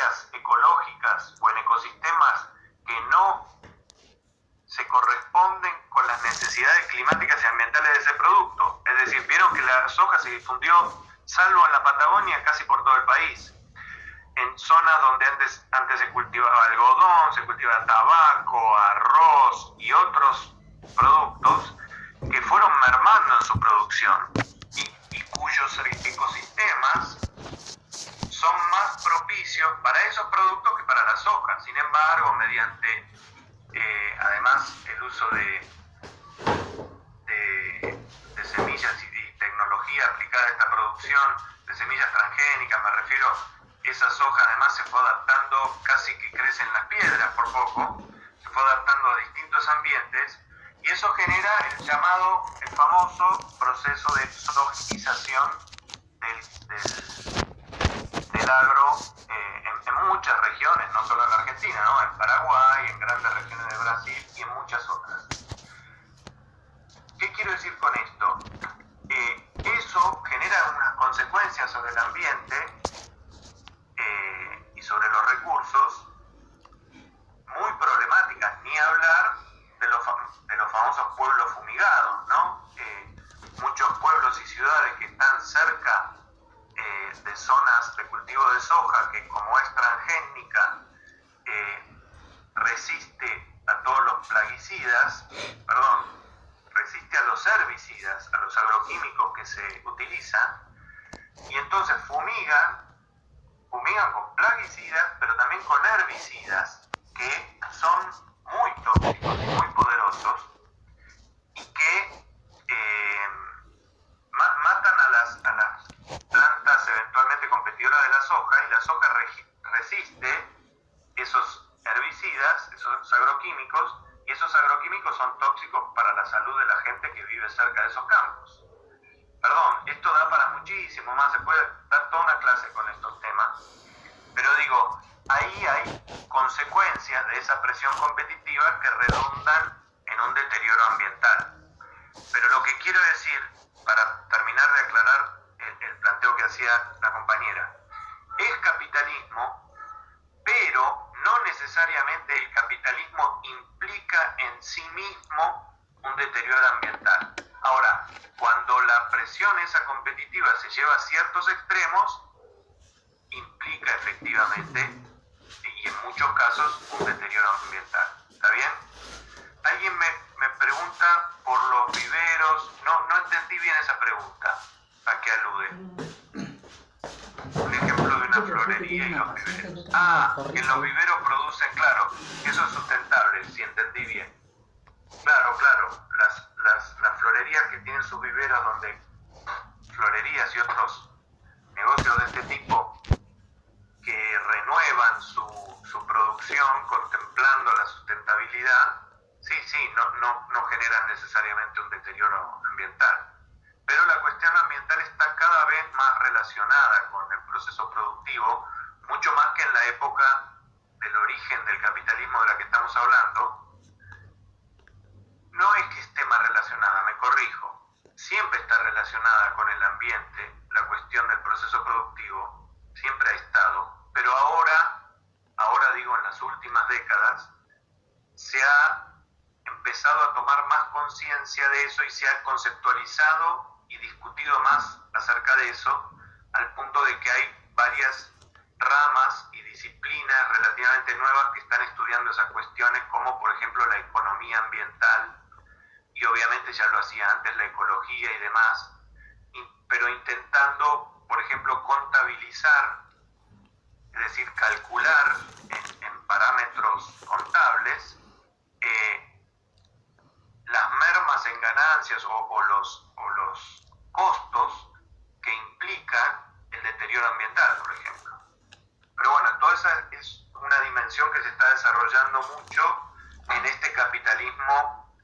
áreas ecológicas o en ecosistemas que no se corresponden con las necesidades climáticas y ambientales de ese producto. Es decir, vieron que la soja se difundió, salvo en la Patagonia, casi por todo el país. En zonas donde antes se cultivaba algodón, se cultivaba tabaco, arroz y otros productos que fueron mermando en su producción y cuyos ecosistemas son más propicios para esos productos que para la soja. Sin embargo, mediante además el uso de semillas y tecnología aplicada a esta producción, de semillas transgénicas, me refiero, esa soja además se fue adaptando, casi que crece en las piedras por poco, se fue adaptando a distintos ambientes, y eso genera el famoso proceso de sojización del agro en muchas regiones, no solo en la Argentina, ¿no? En Paraguay, en grandes regiones de Brasil y en muchas otras. ¿Qué quiero decir con esto? Eso genera unas consecuencias sobre el ambiente y sobre los recursos muy problemáticas, ni hablar de los famosos pueblos fumigados, ¿no? Muchos pueblos y ciudades que están cerca de zonas de cultivo de soja, que como es transgénica, resiste a todos los plaguicidas, resiste a los herbicidas, a los agroquímicos que se utilizan, y entonces fumigan con plaguicidas, pero también con herbicidas, que son muy tóxicos y muy poderosos, y que matan a las plantas eventualmente competidoras de la soja, y la soja resiste esos herbicidas, esos agroquímicos, y esos agroquímicos son tóxicos para la salud de la gente que vive cerca de esos campos. Esto da para muchísimo más, se puede dar toda una clase con estos temas, pero digo, ahí hay consecuencias de esa presión competitiva que redundan en un deterioro ambiental. Pero lo que quiero decir, para terminar de aclarar el planteo que hacía la compañera, es capitalismo, pero no necesariamente el capitalismo implica en sí mismo un deterioro ambiental. Ahora, cuando la presión esa competitiva se lleva a ciertos extremos, implica efectivamente, y en muchos casos, un deterioro ambiental. ¿Está bien? Alguien me pregunta por los viveros. No entendí bien esa pregunta. ¿A qué alude? Un ejemplo de una florería y los viveros. Que los viveros producen, claro, eso es sustentable, si entendí bien. Claro, las florerías que tienen sus viveros, donde florerías y otros negocios de este tipo que renuevan su producción contemplando la sustentabilidad, no generan necesariamente un deterioro ambiental. Pero la cuestión ambiental está cada vez más relacionada con el proceso productivo, mucho más que en la época del origen del capitalismo de la que estamos hablando. No es que esté más relacionada, me corrijo. Siempre está relacionada con el ambiente, la cuestión del proceso productivo, siempre ha estado, pero ahora digo, en las últimas décadas, se ha empezado a tomar más conciencia de eso y se ha conceptualizado y discutido más acerca de eso, al punto de que hay varias ramas y disciplinas relativamente nuevas que están estudiando esas cuestiones, como por ejemplo la economía ambiental, y obviamente ya lo hacía antes la ecología y demás, pero intentando, por ejemplo, contabilizar, es decir, calcular en parámetros contables las mermas en ganancias o los costos que implica el deterioro ambiental, por ejemplo. Pero bueno, toda esa es una dimensión que se está desarrollando mucho en este capitalismo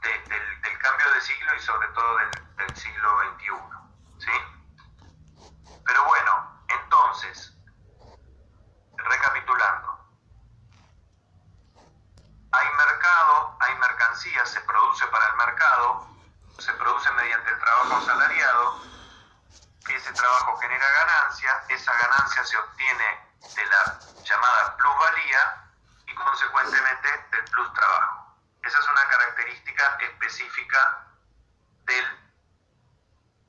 del cambio de siglo y sobre todo del siglo XXI, ¿sí? Pero bueno, entonces, recapitulando, hay mercado, hay mercancía, se produce para el mercado, se produce mediante el trabajo asalariado, ese trabajo genera ganancia, esa ganancia se obtiene de la consecuentemente del plus trabajo. Esa es una característica específica del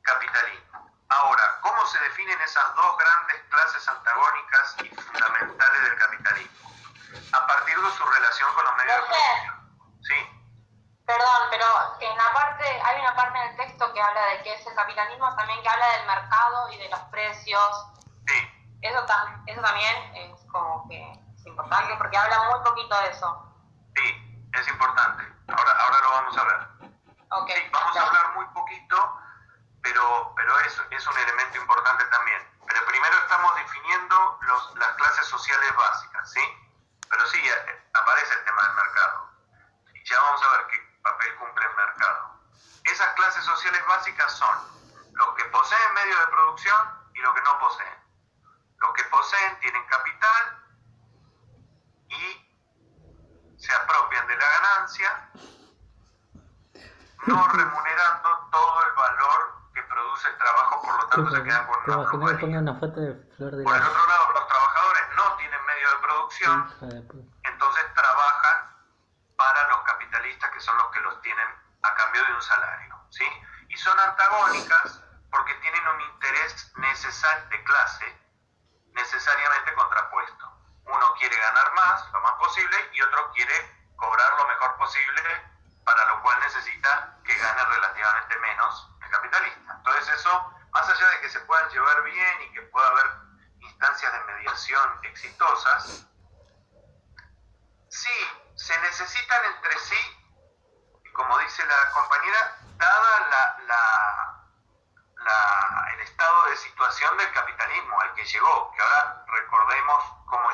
capitalismo. Ahora, ¿cómo se definen esas dos grandes clases antagónicas y fundamentales del capitalismo? A partir de su relación con los medios de producción. Sí. Perdón, pero hay una parte en el texto que habla de qué es el capitalismo, también que habla del mercado y de los precios. Sí. Eso también es como que es importante porque habla muy poquito de eso. Sí, es importante. Ahora lo vamos a ver. Okay. Sí, vamos a hablar muy poquito, pero es un elemento importante también. Pero primero estamos definiendo las clases sociales básicas, ¿sí? Pero sí, aparece el tema del mercado. Y ya vamos a ver qué papel cumple el mercado. Esas clases sociales básicas son los que poseen medios de producción y los que no poseen. Los que poseen tienen capital y se apropian de la ganancia, no remunerando todo el valor que produce el trabajo, por lo tanto se quedan con una plusvalía. una foto de Flor de Por el otro lado, los trabajadores no tienen medio de producción, entonces trabajan para los capitalistas, que son los que los tienen a cambio de un salario, ¿sí? Y son antagónicas porque tienen un interés de clase necesariamente contrapuesto. Uno quiere ganar más, lo más posible, y otro quiere cobrar lo mejor posible, para lo cual necesita que gane relativamente menos el capitalista. Entonces eso, más allá de que se puedan llevar bien y que pueda haber instancias de mediación exitosas, sí, se necesitan entre sí, y como dice la compañera, dada el estado de situación del capitalismo al que llegó, que ahora recordemos cómo